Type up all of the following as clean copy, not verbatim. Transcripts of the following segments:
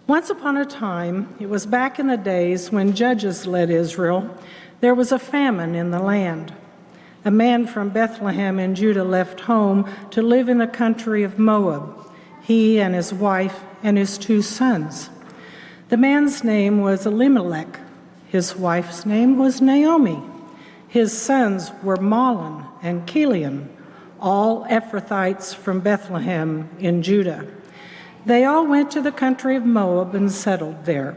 Once upon a time, it was back in the days when judges led Israel, there was a famine in the land. A man from Bethlehem in Judah left home to live in the country of Moab, he and his wife and his 2 sons. The man's name was Elimelech. His wife's name was Naomi. His sons were Mahlon and Chilion, all Ephrathites from Bethlehem in Judah. They all went to the country of Moab and settled there.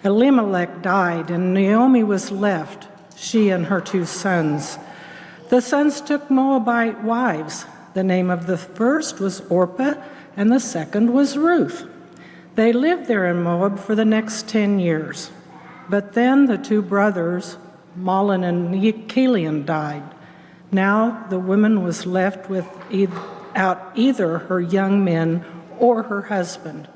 Elimelech died, and Naomi was left, she and her 2 sons. The sons took Moabite wives. The name of the first was Orpah, and the second was Ruth. They lived there in Moab for the next 10 years. But then the 2 brothers, Mahlon and Chilion, died. Now the woman was left without either her young men or her husband.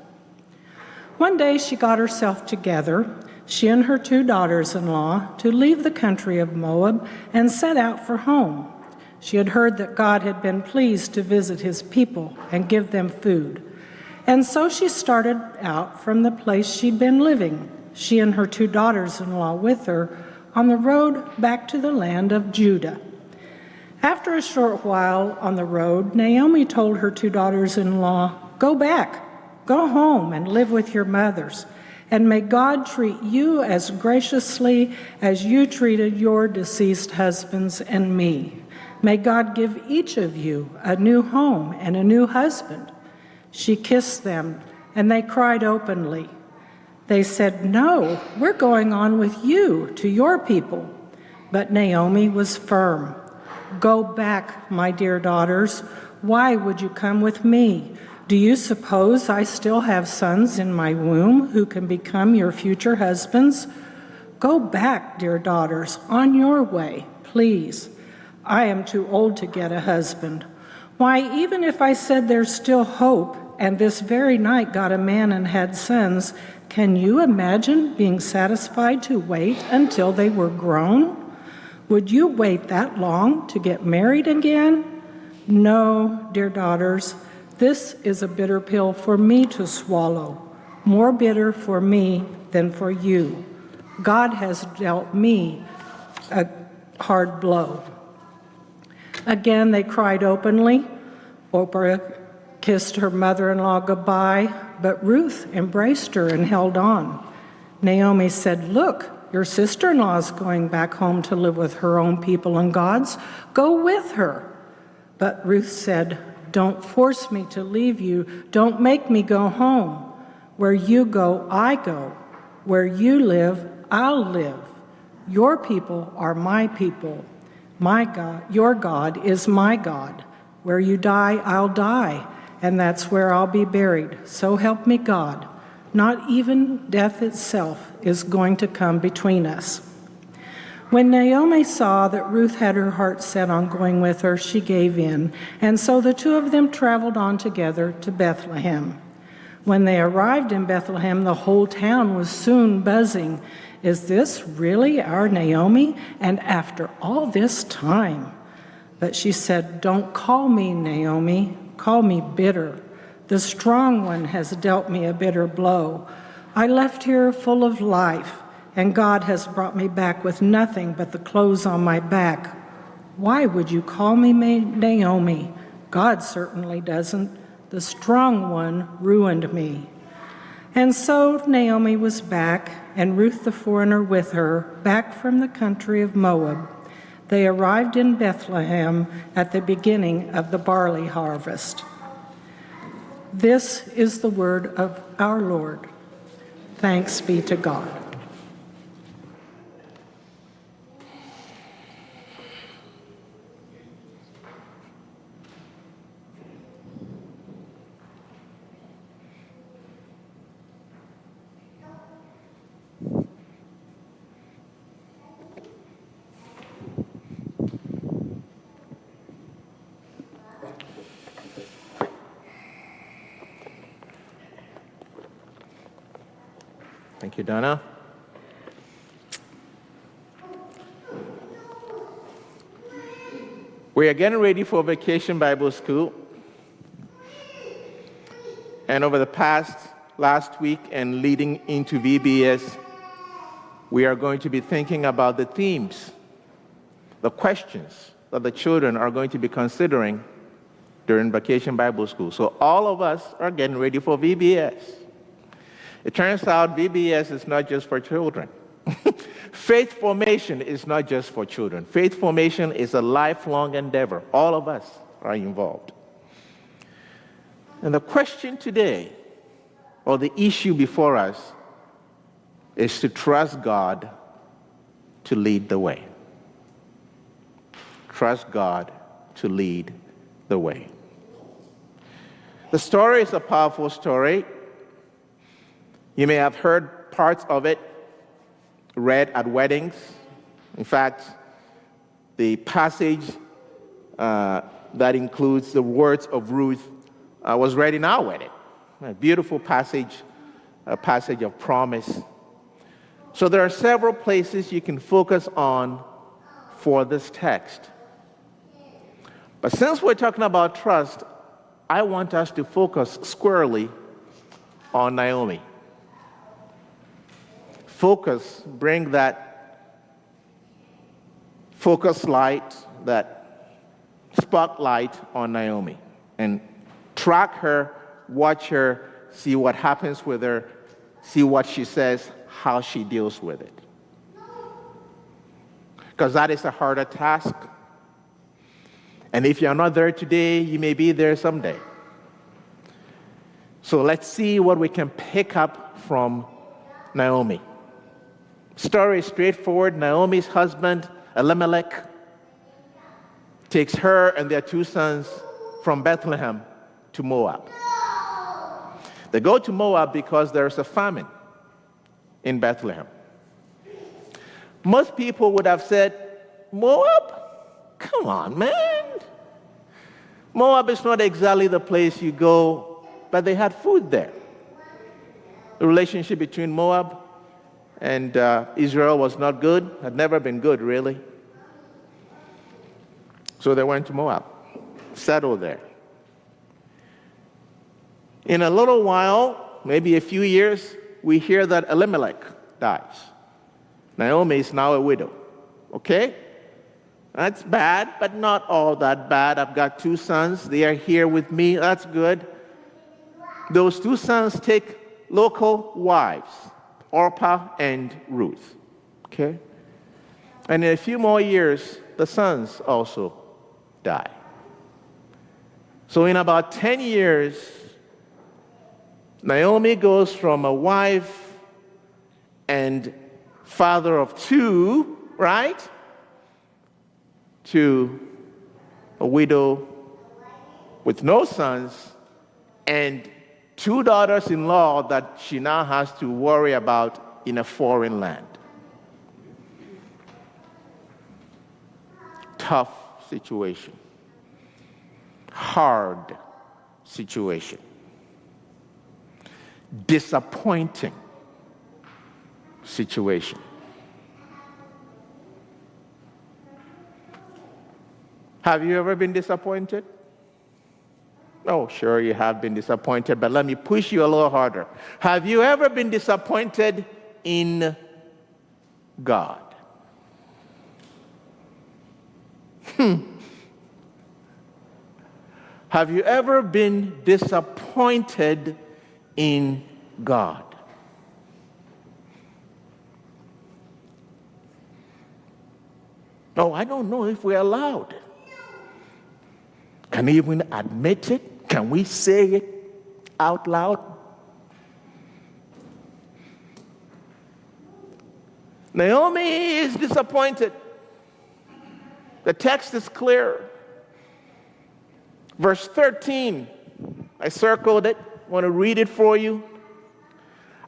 One day she got herself together, she and her 2 daughters-in-law, to leave the country of Moab and set out for home. She had heard that God had been pleased to visit his people and give them food. And so she started out from the place she'd been living, she and her 2 daughters-in-law with her, on the road back to the land of Judah. After a short while on the road, Naomi told her 2 daughters-in-law, "Go back, go home and live with your mothers, and may God treat you as graciously as you treated your deceased husbands and me. May God give each of you a new home and a new husband." She kissed them, and they cried openly. They said, "No, we're going on with you to your people." But Naomi was firm. "Go back, my dear daughters. Why would you come with me? Do you suppose I still have sons in my womb who can become your future husbands? Go back, dear daughters, on your way, please. I am too old to get a husband. Why, even if I said there's still hope and this very night got a man and had sons, can you imagine being satisfied to wait until they were grown? Would you wait that long to get married again? No, dear daughters, this is a bitter pill for me to swallow, more bitter for me than for you. God has dealt me a hard blow." Again, they cried openly. Orpah kissed her mother-in-law goodbye, but Ruth embraced her and held on. Naomi said, "Look, your sister-in-law is going back home to live with her own people and God's. Go with her." But Ruth said, "Don't force me to leave you. Don't make me go home. Where you go, I go. Where you live, I'll live. Your people are my people. My God, your God is my God. Where you die, I'll die, and that's where I'll be buried. So help me God. Not even death itself is going to come between us." When Naomi saw that Ruth had her heart set on going with her, she gave in, and so the 2 of them traveled on together to Bethlehem. When they arrived in Bethlehem, the whole town was soon buzzing. "Is this really our Naomi? And after all this time?" But she said, "Don't call me Naomi, call me bitter. The strong one has dealt me a bitter blow. I left here full of life, and God has brought me back with nothing but the clothes on my back. Why would you call me Naomi? God certainly doesn't. The strong one ruined me." And so Naomi was back, and Ruth the foreigner with her, back from the country of Moab. They arrived in Bethlehem at the beginning of the barley harvest. This is the word of our Lord. Thanks be to God. Thank you, Donna. We are getting ready for Vacation Bible School. And over the past last week and leading into VBS, we are going to be thinking about the themes, the questions that the children are going to be considering during Vacation Bible School. So all of us are getting ready for VBS. It turns out VBS is not just for children. Faith formation is not just for children. Faith formation is a lifelong endeavor. All of us are involved. And the question today, or the issue before us, is to trust God to lead the way. Trust God to lead the way. The story is a powerful story. You may have heard parts of it read at weddings. In fact, the passage that includes the words of Ruth was read in our wedding. A beautiful passage, a passage of promise. So there are several places you can focus on for this text. But since we're talking about trust, I want us to focus squarely on Naomi. Bring that focus light, that spotlight on Naomi, and track her, watch her, see what happens with her, see what she says, how she deals with it. Because that is a harder task. And if you're not there today, you may be there someday. So let's see what we can pick up from Naomi. Story is straightforward. Naomi's husband, Elimelech, takes her and their two sons from Bethlehem to Moab. They go to Moab because there's a famine in Bethlehem. Most people would have said, Moab? Come on, man. Moab is not exactly the place you go, but they had food there. The relationship between Moab and Israel was not good, had never been good, really. So they went to Moab, settled there. In a little while, maybe a few years, we hear that Elimelech dies. Naomi is now a widow. Okay? That's bad, but not all that bad. I've got two sons. They are here with me. That's good. Those two sons take local wives, Orpah and Ruth. Okay? And in a few more years, the sons also die. So in about 10 years, Naomi goes from a wife and father of two, right, to a widow with no sons and two daughters-in-law that she now has to worry about in a foreign land. Tough situation. Hard situation. Disappointing situation. Have you ever been disappointed? Oh, sure, you have been disappointed, but let me push you a little harder. Have you ever been disappointed in God? Have you ever been disappointed in God? No, I don't know if we're allowed. Can we even admit it? Can we say it out loud? Naomi is disappointed. The text is clear. Verse 13, I circled it. I want to read it for you.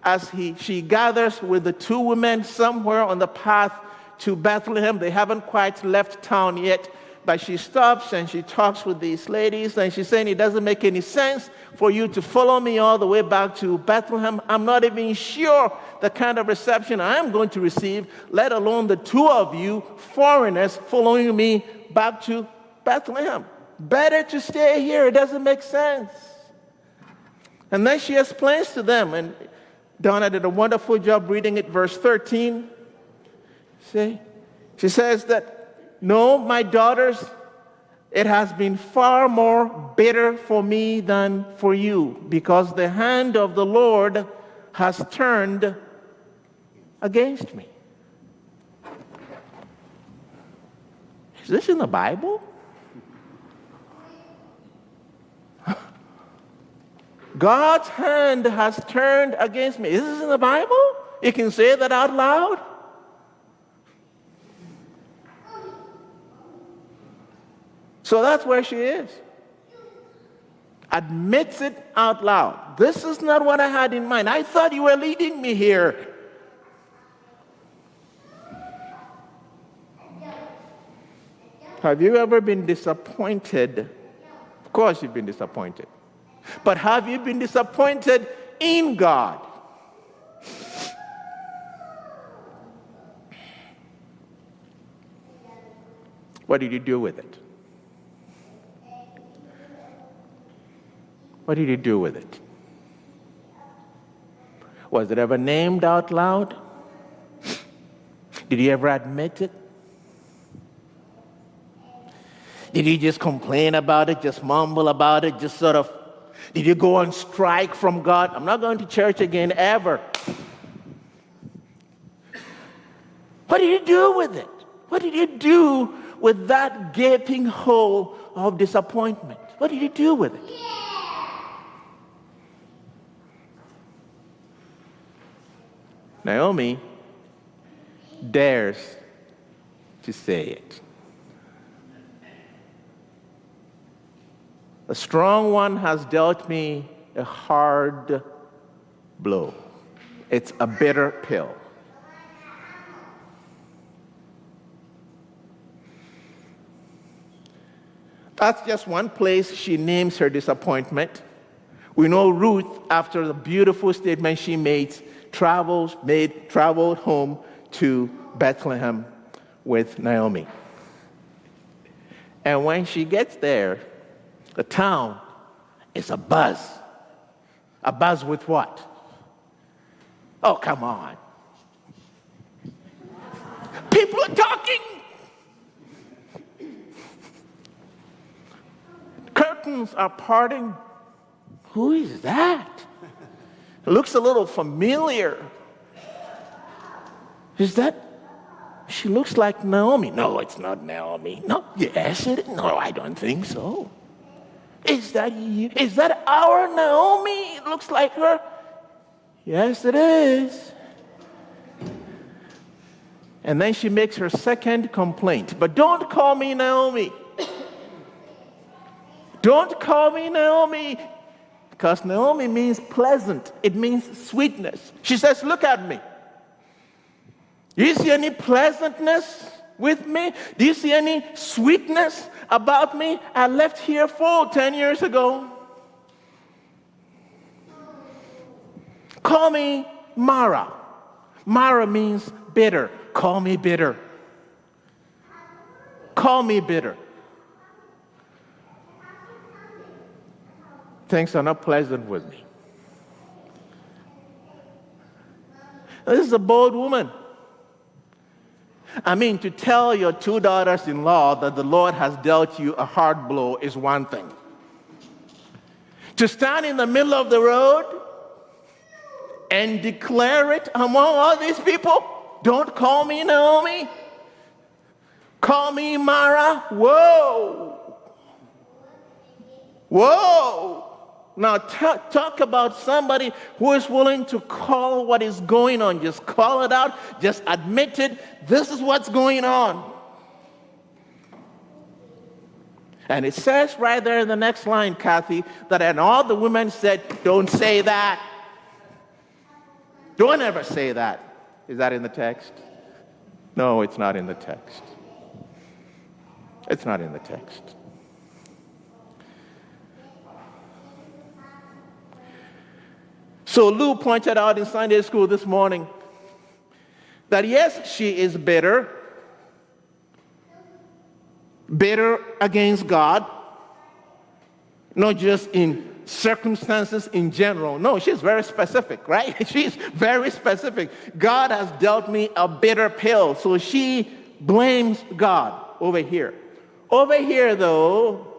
As she gathers with the two women somewhere on the path to Bethlehem. They haven't quite left town yet, but she stops and she talks with these ladies, and she's saying, it doesn't make any sense for you to follow me all the way back to Bethlehem. I'm not even sure the kind of reception I am going to receive, let alone the two of you foreigners following me back to Bethlehem. Better to stay here. It doesn't make sense. And then she explains to them, and Donna did a wonderful job reading it, verse 13. See? She says that, no, my daughters, it has been far more bitter for me than for you, because the hand of the Lord has turned against me. Is this in the Bible? God's hand has turned against me. Is this in the Bible? You can say that out loud? So that's where she is. Admits it out loud. This is not what I had in mind. I thought you were leading me here. Have you ever been disappointed? Of course you've been disappointed. But have you been disappointed in God? What did you do with it? What did you do with it? Was it ever named out loud? Did you ever admit it? Did you just complain about it, just mumble about it, just sort of, did you go on strike from God? I'm not going to church again, ever. What did you do with it? What did you do with that gaping hole of disappointment? What did you do with it? Naomi dares to say it. The strong one has dealt me a hard blow. It's a bitter pill. That's just one place she names her disappointment. We know Ruth, after the beautiful statement she made, traveled home to Bethlehem with Naomi. And when she gets there, the town is abuzz. Abuzz with what? Oh, come on. People are talking. Curtains are parting. Who is that? It looks a little familiar. Is that? She looks like Naomi. No, it's not Naomi. No, yes, it is. No, I don't think so. Is that you? Is that our Naomi? It looks like her. Yes, it is. And then she makes her second complaint. But don't call me Naomi. Don't call me Naomi. Because Naomi means pleasant. It means sweetness. She says, look at me. Do you see any pleasantness with me? Do you see any sweetness about me? I left here 10 years ago. Call me Mara. Mara means bitter. Call me bitter. Call me bitter. Things are not pleasant with me. This is a bold woman. I mean, to tell your two daughters-in-law that the Lord has dealt you a hard blow is one thing. To stand in the middle of the road and declare it among all these people, don't call me Naomi, call me Mara. Whoa. Whoa. Now talk about somebody who is willing to call what is going on. Just call it out. Just admit it. This is what's going on. And it says right there in the next line, Kathy, that and all the women said, don't say that. Don't ever say that. Is that in the text? No, it's not in the text. It's not in the text. So Lou pointed out in Sunday school this morning that yes, she is bitter against God, not just in circumstances in general. No, she's very specific, right? She's very specific. God has dealt me a bitter pill, so she blames God over here. Over here, though,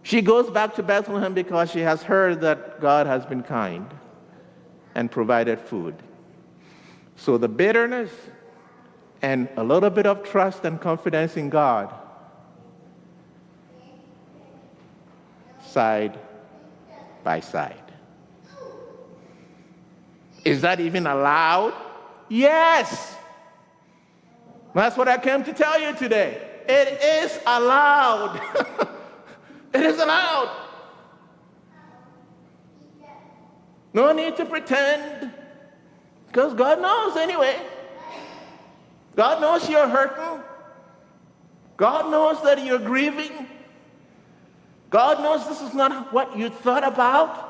she goes back to Bethlehem because she has heard that God has been kind and provided food. So the bitterness and a little bit of trust and confidence in God, side by side. Is that even allowed? Yes. That's what I came to tell you today. It is allowed. It is allowed. No need to pretend, because God knows anyway. God knows you're hurting. God knows that you're grieving. God knows this is not what you thought about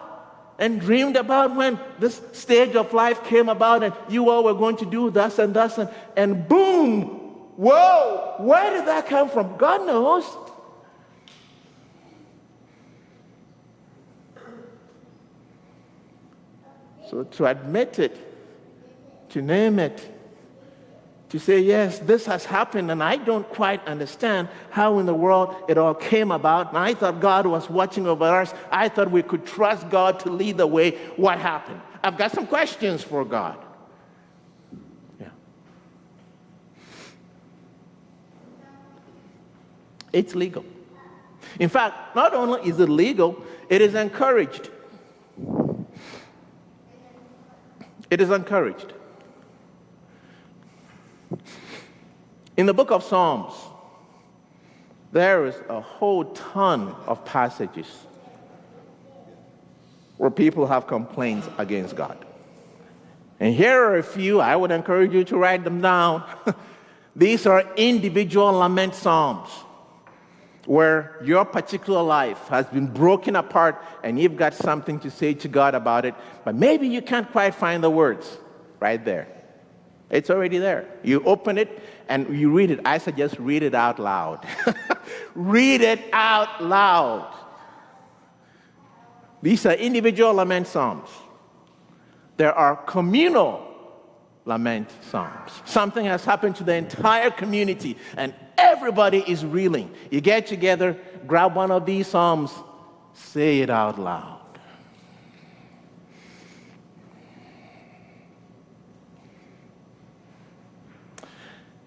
and dreamed about when this stage of life came about and you all were going to do thus and thus, and boom, whoa, where did that come from? God knows. So to admit it, to name it, to say, yes, this has happened, and I don't quite understand how in the world it all came about, and I thought God was watching over us. I thought we could trust God to lead the way. What happened? I've got some questions for God. Yeah. It's legal. In fact, not only is it legal, it is encouraged. It is encouraged. In the book of Psalms, there is a whole ton of passages where people have complaints against God. And here are a few. I would encourage you to write them down. These are individual lament psalms where your particular life has been broken apart and you've got something to say to God about it, but maybe you can't quite find the words right there. It's already there. You open it and you read it. I suggest read it out loud. Read it out loud. These are individual lament psalms. There are communal lament psalms. Something has happened to the entire community and everybody is reeling. You get together, grab one of these psalms, say it out loud.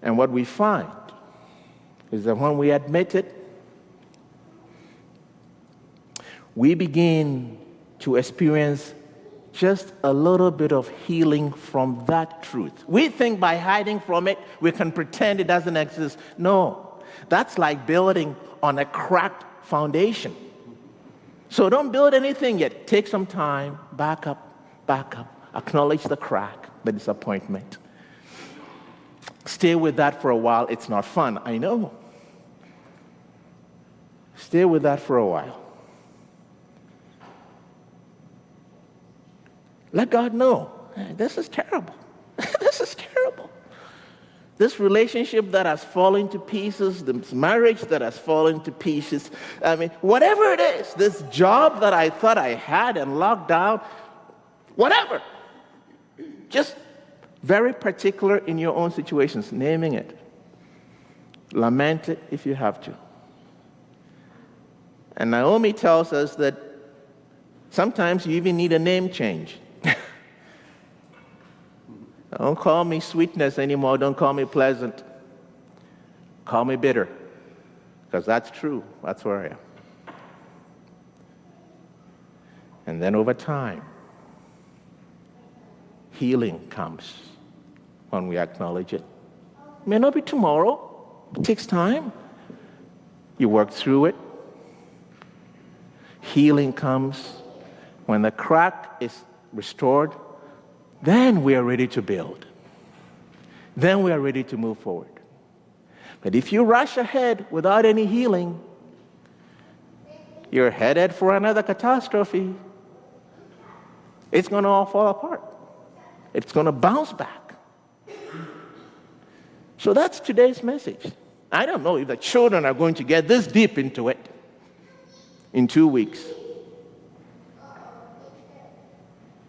And what we find is that when we admit it, we begin to experience just a little bit of healing from that truth. We think by hiding from it, we can pretend it doesn't exist. No, that's like building on a cracked foundation. So don't build anything yet. Take some time, back up, acknowledge the crack, the disappointment. Stay with that for a while. It's not fun, I know. Stay with that for a while. Let God know, this is terrible. This is terrible. This relationship that has fallen to pieces, this marriage that has fallen to pieces, whatever it is, this job that I thought I had and locked down, whatever. Just very particular in your own situations, naming it. Lament it if you have to. And Naomi tells us that sometimes you even need a name change. Don't call me sweetness anymore. Don't call me pleasant. Call me bitter. Because that's true. That's where I am. And then over time, healing comes when we acknowledge it. It may not be tomorrow. It takes time. You work through it. Healing comes when the crack is restored. Then we are ready to build. Then we are ready to move forward. But if you rush ahead without any healing, you're headed for another catastrophe. It's going to all fall apart. It's going to bounce back. So that's today's message. I don't know if the children are going to get this deep into it. in 2 weeks.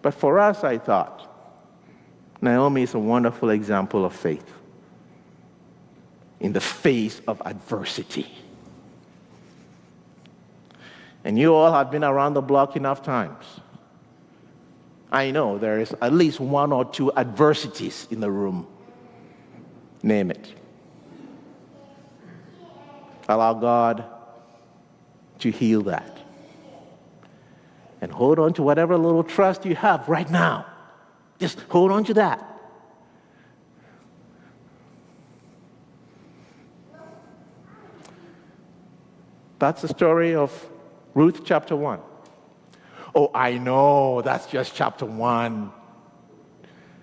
But for us, I thought, Naomi is a wonderful example of faith in the face of adversity. And you all have been around the block enough times. I know there is at least 1 or 2 adversities in the room. Name it. Allow God to heal that. And hold on to whatever little trust you have right now. Just hold on to that. That's the story of Ruth chapter 1. Oh, I know, that's just chapter 1.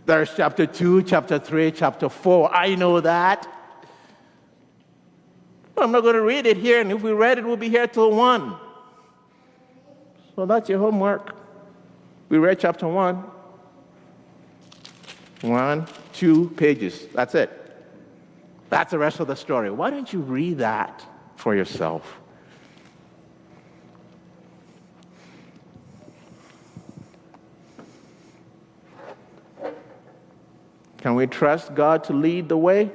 There's chapter 2, chapter 3, chapter 4. I know that. I'm not going to read it here, and if we read it, we'll be here till 1. So that's your homework. We read chapter 1. 1, 2 pages. That's it. That's the rest of the story. Why don't you read that for yourself? Can we trust God to lead the way?